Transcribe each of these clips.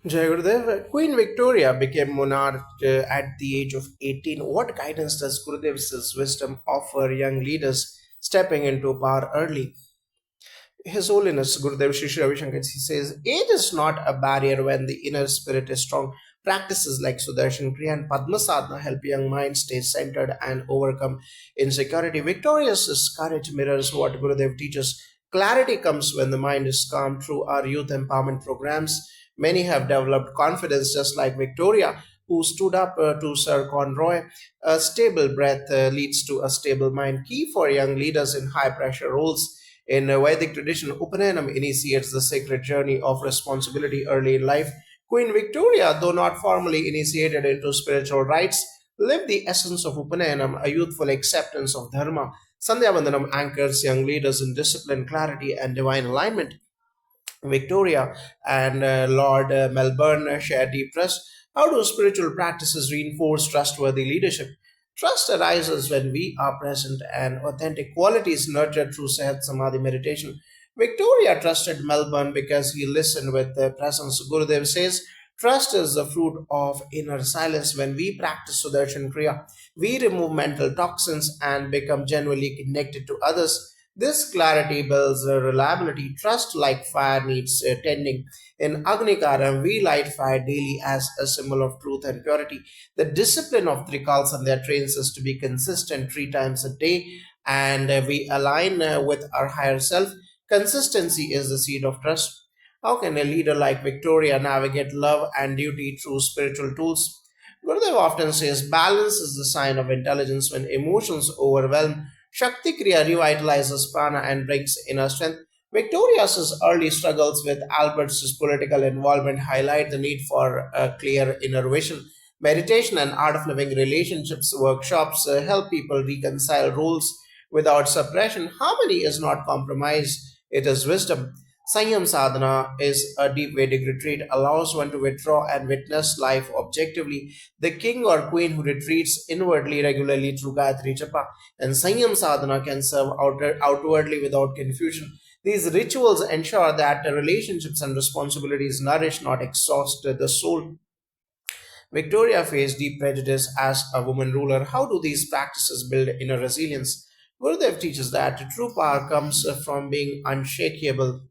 Jai Gurudev, Queen Victoria became monarch at the age of 18. What guidance does Gurudev's wisdom offer young leaders stepping into power early? His Holiness Gurudev Shri Shri Ravi Shankar, he says, age is not a barrier when the inner spirit is strong. Practices like Sudarshan Kriya and Padma Sadhana help young minds stay centered and overcome insecurity. Victorious courage mirrors what Gurudev teaches. Clarity comes when the mind is calm through our youth empowerment programs. Many have developed confidence just like Victoria, who stood up to Sir Conroy. A stable breath leads to a stable mind, key for young leaders in high pressure roles. In Vedic tradition, Upanayana initiates the sacred journey of responsibility early in life. Queen Victoria, though not formally initiated into spiritual rites, lived the essence of Upanayana, a youthful acceptance of Dharma. Sandhya Vandanam anchors young leaders in discipline, clarity, and divine alignment. Victoria and Lord Melbourne share deep trust. How do spiritual practices reinforce trustworthy leadership? Trust arises when we are present and authentic qualities nurtured through Sahat Samadhi meditation. Victoria trusted Melbourne because he listened with presence. Gurudev says, trust is the fruit of inner silence. When we practice Sudarshan Kriya, we remove mental toxins and become genuinely connected to others. This clarity builds reliability. Trust, like fire, needs tending. In Agnikaram, we light fire daily as a symbol of truth and purity. The discipline of Trikal Sandhya trains us to be consistent 3 times a day, and we align with our higher self. Consistency is the seed of trust. How can a leader like Victoria navigate love and duty through spiritual tools? Gurudev often says balance is the sign of intelligence. When emotions overwhelm, Shakti Kriya revitalizes prana and brings inner strength. Victoria's early struggles with Albert's political involvement highlight the need for a clear inner vision. Meditation and art of living relationships workshops help people reconcile rules without suppression. Harmony is not compromise, it is wisdom. Sanyam sadhana is a deep Vedic retreat, allows one to withdraw and witness life objectively. The king or queen who retreats inwardly regularly through Gayatri Japa and Sanyam sadhana can serve outwardly without confusion. These rituals ensure that the relationships and responsibilities nourish, not exhaust the soul. Victoria faced deep prejudice as a woman ruler. How do these practices build inner resilience? Gurudev teaches that true power comes from being unshakable.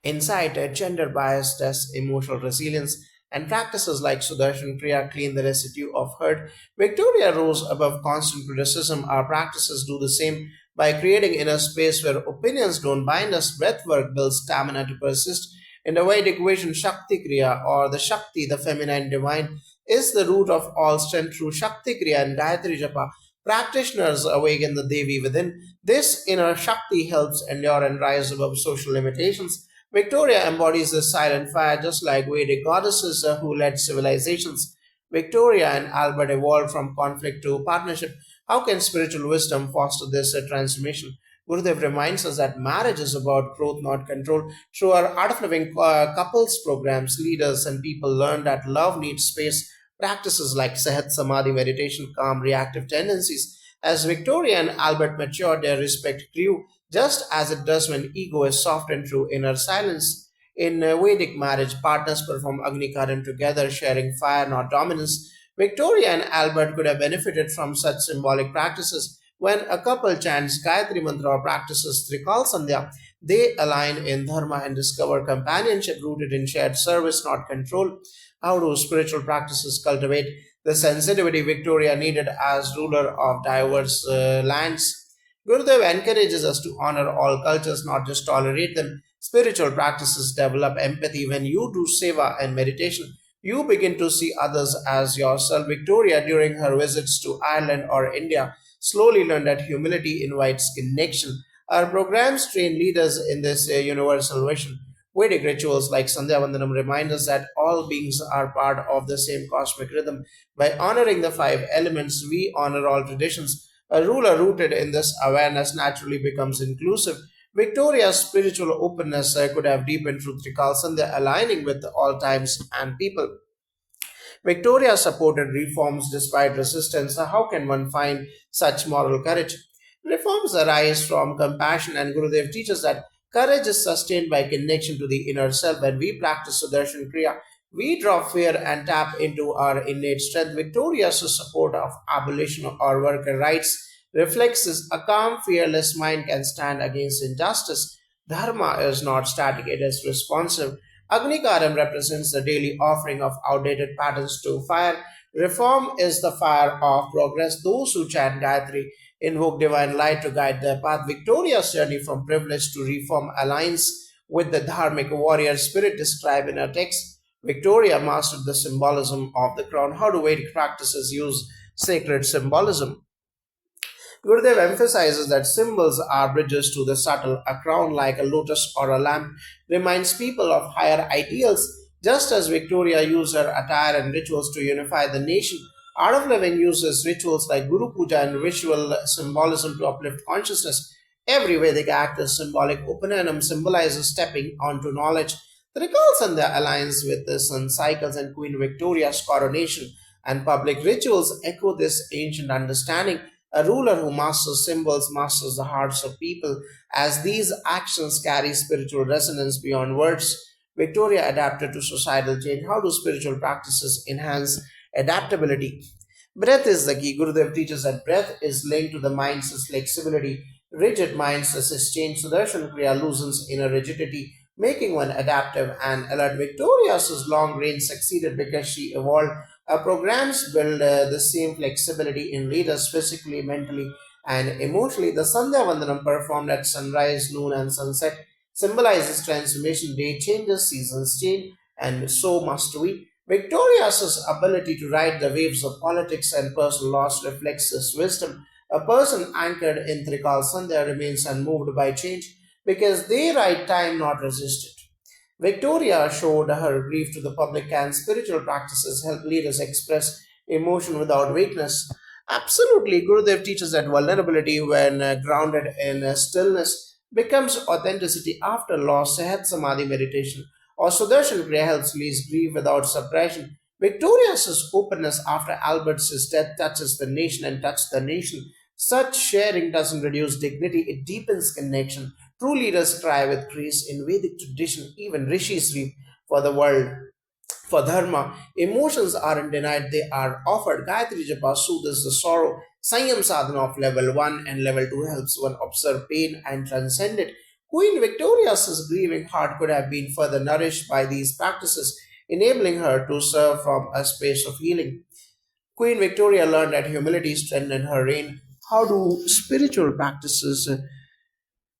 Insight, gender bias tests emotional resilience, and practices like Sudarshan Kriya clean the residue of hurt. Victoria rose above constant criticism. Our practices do the same by creating inner space where opinions don't bind us. Breathwork builds stamina to persist. In the Vedic equation, Shakti Kriya, or the Shakti, the feminine divine, is the root of all strength. Through Shakti Kriya and Gayatri Japa, practitioners awaken the Devi within. This inner Shakti helps endure and rise above social limitations. Victoria embodies the silent fire, just like Vedic goddesses who led civilizations. Victoria and Albert evolved from conflict to partnership. How can spiritual wisdom foster this transformation? Gurudev reminds us that marriage is about growth, not control. Through our Art of Living couples programs, leaders and people learn that love needs space. Practices like Sahat Samadhi meditation calm reactive tendencies. As Victoria and Albert matured, their respect grew just as it does when ego is softened through inner silence. In Vedic marriage, partners perform Agni Karan together, sharing fire, not dominance. Victoria and Albert could have benefited from such symbolic practices. When a couple chants Gayatri Mantra or practices Trikal Sandhya, they align in Dharma and discover companionship rooted in shared service, not control. How do spiritual practices cultivate the sensitivity Victoria needed as ruler of diverse lands? Gurudev encourages us to honor all cultures, not just tolerate them. Spiritual practices develop empathy. When you do seva and meditation, you begin to see others as yourself. Victoria, during her visits to Ireland or India, slowly learned that humility invites connection. Our programs train leaders in this universal vision. Vedic rituals like Sandhya Vandanam remind us that all beings are part of the same cosmic rhythm. By honoring the five elements, we honor all traditions. A ruler rooted in this awareness naturally becomes inclusive. Victoria's spiritual openness could have deepened through Trikal Sandhya, aligning with all times and people. Victoria supported reforms despite resistance. How can one find such moral courage? Reforms arise from compassion, and Gurudev teaches that Courage is sustained by connection to the inner self. When we practice Sudarshan Kriya, we drop fear and tap into our innate strength. Victoria's support of abolition or worker rights reflects this. A calm, fearless mind can stand against injustice. Dharma is not static, it is responsive. Agnikaram represents the daily offering of outdated patterns to fire. Reform is the fire of progress. Those who chant Gayatri invoke divine light to guide their path. Victoria's journey from privilege to reform aligns with the dharmic warrior spirit described in her text. Victoria mastered the symbolism of the crown. How do Vedic practices use sacred symbolism? Gurudev emphasizes that symbols are bridges to the subtle. A crown, like a lotus or a lamp, reminds people of higher ideals, just as Victoria used her attire and rituals to unify the nation. Art of Living uses rituals like Guru Puja and visual symbolism to uplift consciousness. Every Vedic act is symbolic. Upanayana symbolizes stepping onto knowledge. The recalls and their alliance with the sun cycles and Queen Victoria's coronation and public rituals echo this ancient understanding. A ruler who masters symbols masters the hearts of people, as these actions carry spiritual resonance beyond words. Victoria adapted to societal change. How do spiritual practices enhance adaptability? Breath is the key. Gurudev teaches that breath is linked to the mind's flexibility. Rigid minds resist change. Sudarshan Kriya loosens inner rigidity, making one adaptive and alert. Victoria's long reign succeeded because she evolved. Our programs build the same flexibility in leaders physically, mentally, and emotionally. The Sandhya Vandanam performed at sunrise, noon, and sunset symbolizes transformation. Day changes, seasons change, and so must we. Victoria's ability to ride the waves of politics and personal loss reflects this wisdom. A person anchored in Trikal Sandhya remains unmoved by change because they ride time, not resist it. Victoria showed her grief to the public, and spiritual practices help leaders express emotion without weakness. Absolutely, Gurudev teaches that vulnerability, when grounded in stillness, becomes authenticity after loss. Sehat Samadhi meditation or Sudarshan Kriya helps release grief without suppression. Victoria's openness after Albert's death touches the nation and touched the nation. Such sharing doesn't reduce dignity, it deepens connection. True leaders cry with grace in Vedic tradition, even rishis weep for the world. For dharma, emotions aren't denied, they are offered. Gayatri Japa soothes the sorrow. Sanyam sadhana of level 1 and level 2 helps one observe pain and transcend it. Queen Victoria's grieving heart could have been further nourished by these practices, enabling her to serve from a space of healing. Queen Victoria learned that humility strengthened her reign. How do spiritual practices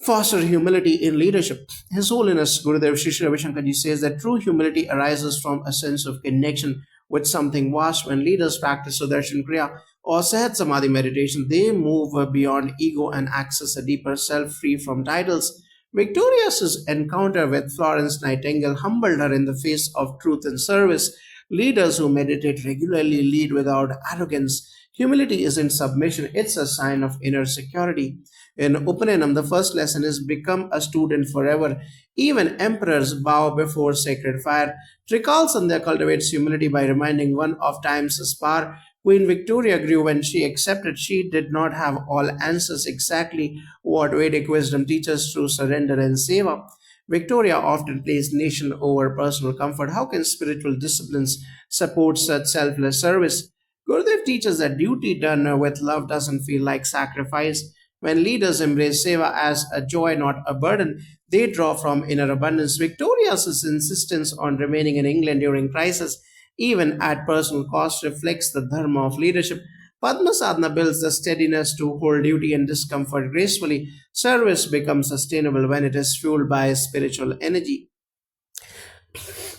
foster humility in leadership? His Holiness Gurudev Shri Ravi Shankarji says that true humility arises from a sense of connection with something vast. When leaders practice Sudarshan Kriya or Sahat Samadhi meditation, they move beyond ego and access a deeper self free from titles. Victoria's encounter with Florence Nightingale humbled her in the face of truth and service. Leaders who meditate regularly lead without arrogance. Humility isn't submission, it's a sign of inner security. In Upanenam, the first lesson is become a student forever. Even emperors bow before sacred fire. Trikal Sandhya cultivates humility by reminding one of time's power. Queen Victoria grew when she accepted she did not have all answers, exactly what Vedic wisdom teaches through surrender and seva. Victoria often placed nation over personal comfort. How can spiritual disciplines support such selfless service? Gurudev teaches that duty done with love doesn't feel like sacrifice. When leaders embrace seva as a joy, not a burden, they draw from inner abundance. Victoria's insistence on remaining in England during crisis, even at personal cost, reflects the dharma of leadership. Padma sadhana builds the steadiness to hold duty and discomfort gracefully. Service becomes sustainable when it is fueled by spiritual energy.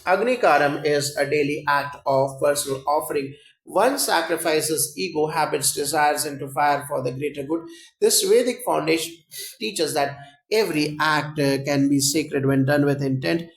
Agnikaram is a daily act of personal offering. One sacrifices ego, habits, desires into fire for the greater good. This Vedic foundation teaches that every act can be sacred when done with intent.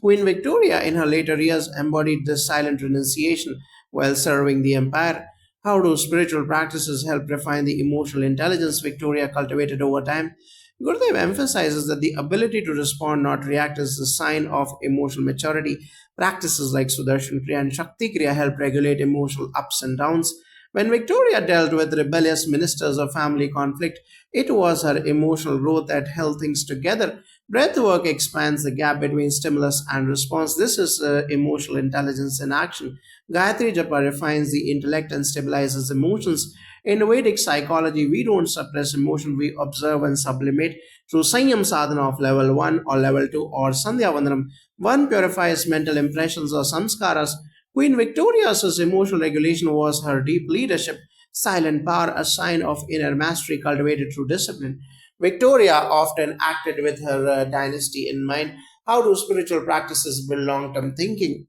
Queen Victoria, in her later years, embodied this silent renunciation while serving the empire. How do spiritual practices help refine the emotional intelligence Victoria cultivated over time? Gurudev emphasizes that the ability to respond, not react, is a sign of emotional maturity. Practices like Sudarshan Kriya and Shakti Kriya help regulate emotional ups and downs. When Victoria dealt with rebellious ministers or family conflict, it was her emotional growth that held things together. Breathwork expands the gap between stimulus and response. This is emotional intelligence in action. Gayatri Japa refines the intellect and stabilizes emotions. In Vedic psychology, we don't suppress emotion, we observe and sublimate through Sanyam sadhana of level 1 or level 2 or Sandhya Vandanam. One purifies mental impressions or samskaras. Queen Victoria's emotional regulation was her deep leadership, silent power, a sign of inner mastery cultivated through discipline. Victoria often acted with her dynasty in mind. How do spiritual practices build long term thinking?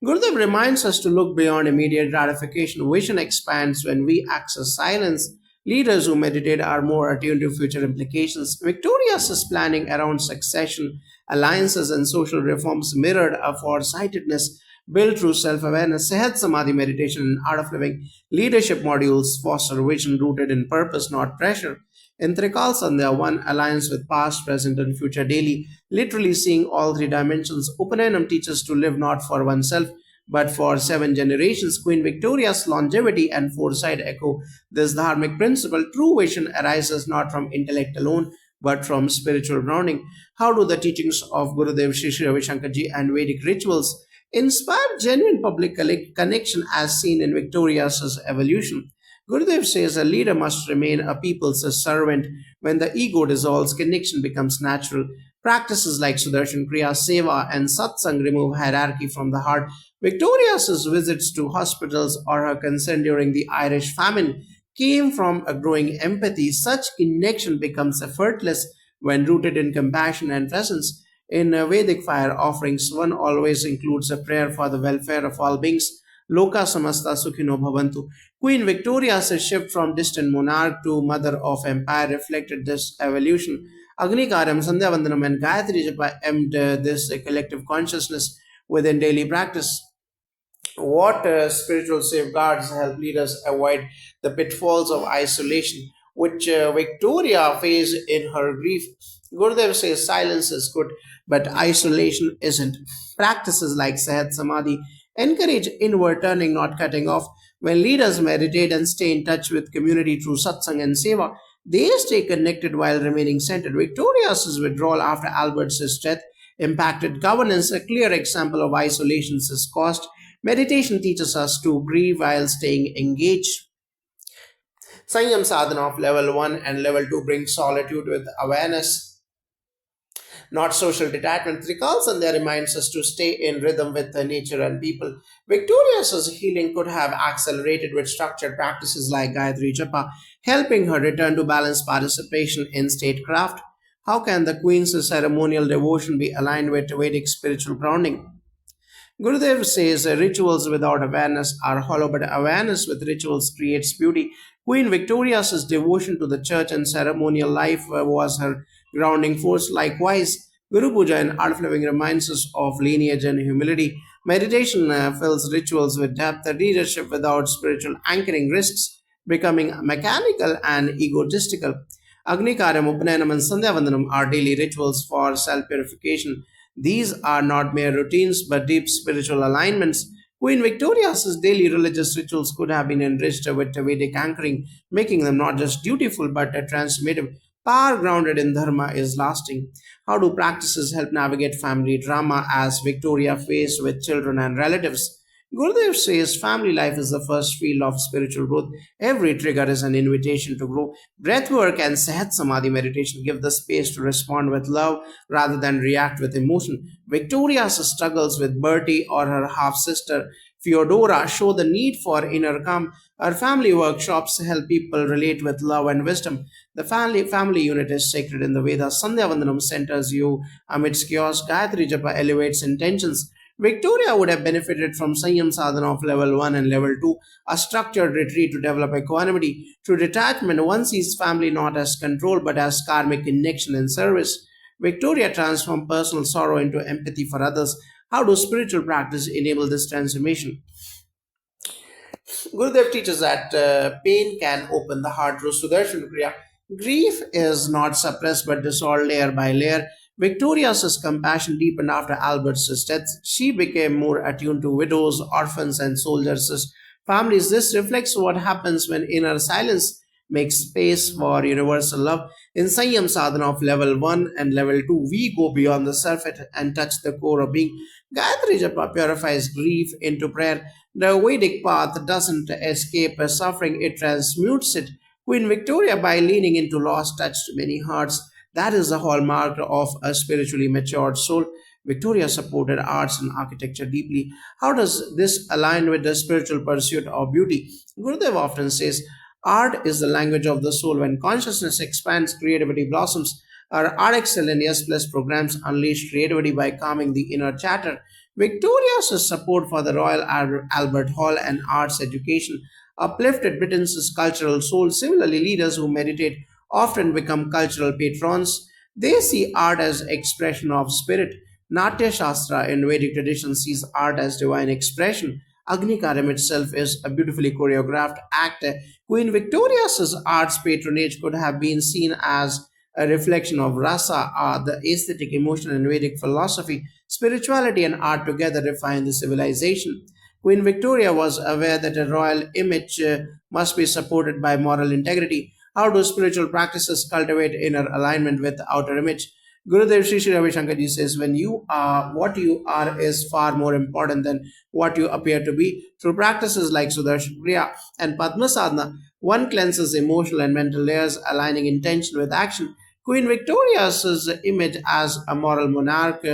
Gurudev reminds us to look beyond immediate gratification. Vision expands when we access silence. Leaders who meditate are more attuned to future implications. Victoria's is planning around succession, alliances, and social reforms mirrored a foresightedness built through self awareness. Sehat Samadhi meditation and art of living leadership modules foster vision rooted in purpose, not pressure. In Trikal Sandhya, one aligns with past, present, and future daily, literally seeing all three dimensions. Upanayana teaches to live not for oneself, but for 7 generations. Queen Victoria's longevity and foresight echo this dharmic principle. True vision arises not from intellect alone, but from spiritual grounding. How do the teachings of Gurudev Sri Sri Ravi Shankar Ji and Vedic rituals inspire genuine public connection as seen in Victoria's evolution? Gurudev says a leader must remain a people's servant. When the ego dissolves, connection becomes natural. Practices like Sudarshan Kriya, Seva, and Satsang remove hierarchy from the heart. Victoria's visits to hospitals or her concern during the Irish famine came from a growing empathy. Such connection becomes effortless when rooted in compassion and presence. In Vedic fire offerings, one always includes a prayer for the welfare of all beings. Loka samasta sukhino bhavantu. Queen Victoria's shift from distant monarch to mother of empire reflected this evolution. Agnikaram, Sandhya Vandanam, and Gayatri Japa aimed this collective consciousness within daily practice. What spiritual safeguards help leaders avoid the pitfalls of isolation, which Victoria faced in her grief? Gurudev says silence is good, but isolation isn't. Practices like Sahat Samadhi encourage inward turning, not cutting off. When leaders meditate and stay in touch with community through satsang and seva, they stay connected while remaining centered. Victoria's withdrawal after Albert's death impacted governance. A clear example of isolation's cost. Meditation teaches us to grieve while staying engaged. Sanyam sadhana of level 1 and level 2 brings solitude with awareness, not social detachment. Trikal Sandhya reminds us to stay in rhythm with the nature and people. Victoria's healing could have accelerated with structured practices like Gayatri Japa, helping her return to balanced participation in statecraft. How can the Queen's ceremonial devotion be aligned with Vedic spiritual grounding? Gurudev says rituals without awareness are hollow, but awareness with rituals creates beauty. Queen Victoria's devotion to the church and ceremonial life was her grounding force. Likewise, Guru Puja and Art of Living reminds us of lineage and humility. Meditation fills rituals with depth. The leadership without spiritual anchoring risks becoming mechanical and egotistical. Agnikaram, Upanayana, and Sandhya Vandanam are daily rituals for self purification. These are not mere routines but deep spiritual alignments. Queen Victoria's daily religious rituals could have been enriched with Vedic anchoring, making them not just dutiful but transformative. Power grounded in dharma is lasting. How do practices help navigate family drama as Victoria faced with children and relatives? Gurudev says family life is the first field of spiritual growth. Every trigger is an invitation to grow. Breathwork and Sahat Samadhi meditation give the space to respond with love rather than react with emotion. Victoria's struggles with Bertie or her half sister Theodora show the need for inner calm. Her family workshops help people relate with love and wisdom. The family unit is sacred in the Vedas. Sandhya Vandanam centers you amidst chaos. Gayatri Japa elevates intentions. Victoria would have benefited from Sanyam sadhana of level 1 and level 2, a structured retreat to develop equanimity. Through detachment, one sees family not as control but as karmic connection and service. Victoria transformed personal sorrow into empathy for others. How do spiritual practice enable this transformation? Gurudev teaches that pain can open the heart through Sudarshan Kriya. Grief is not suppressed but dissolved layer by layer. Victoria's compassion deepened after Albert's death. She became more attuned to widows, orphans, and soldiers' families. This reflects what happens when inner silence makes space for universal love. In Sanyam Sadhana of level 1 and level 2, we go beyond the surface and touch the core of being. Gayatri Japa purifies grief into prayer. The Vedic path doesn't escape suffering, it transmutes it. Queen Victoria, by leaning into loss, touched many hearts. That is the hallmark of a spiritually matured soul. Victoria supported arts and architecture deeply. How does this align with the spiritual pursuit of beauty? Gurudev often says, art is the language of the soul. When consciousness expands, creativity blossoms. Our RXL and S Plus programs unleash creativity by calming the inner chatter. Victoria's support for the Royal Albert Hall and arts education uplifted Britain's cultural soul. Similarly, leaders who meditate often become cultural patrons. They see art as expression of spirit. Natya Shastra in Vedic tradition sees art as divine expression. Karim itself is a beautifully choreographed act. Queen Victoria's arts patronage could have been seen as a reflection of rasa, the aesthetic emotion in Vedic philosophy. Spirituality and art together define the civilization. Queen Victoria was aware that a royal image must be supported by moral integrity. How do spiritual practices cultivate inner alignment with the outer image? Gurudev Sri Sri Ravi Shankarji says, when you are what you are is far more important than what you appear to be. Through practices like Sudarshan Kriya and Padma Sadhana, one cleanses emotional and mental layers, aligning intention with action. Queen Victoria's image as a moral monarch